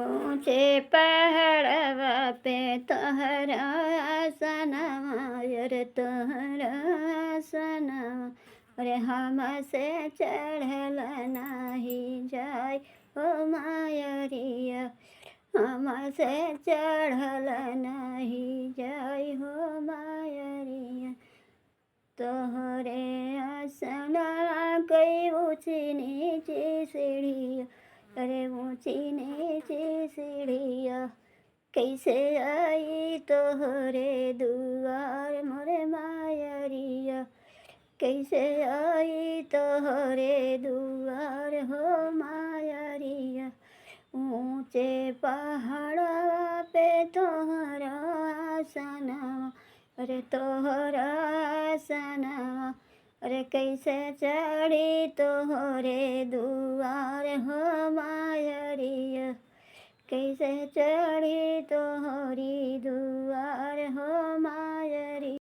ऊंचे पहाड़ पे तोहरा सनवा रे तोहरा सनवा अरे हमसे चढ़ल नाही जाय ओ मायरिया हमसे चढ़ल नहीं जाय हो मायरिया तोहरे आसना कई ऊँची नीची सीढ़िया अरे ऊँची नीची सीढ़िया कैसे आई तोहरे दुआर मोरे मायरिया कैसे आई तोहरे दुआर हो मायरिया ऊँचे पहाड़ा पे तोहरा आसनवा अरे तोहरा आसनवा अरे कैसे चढ़ी तोहरे दुआर हो मायरिया कैसे चढ़ी तो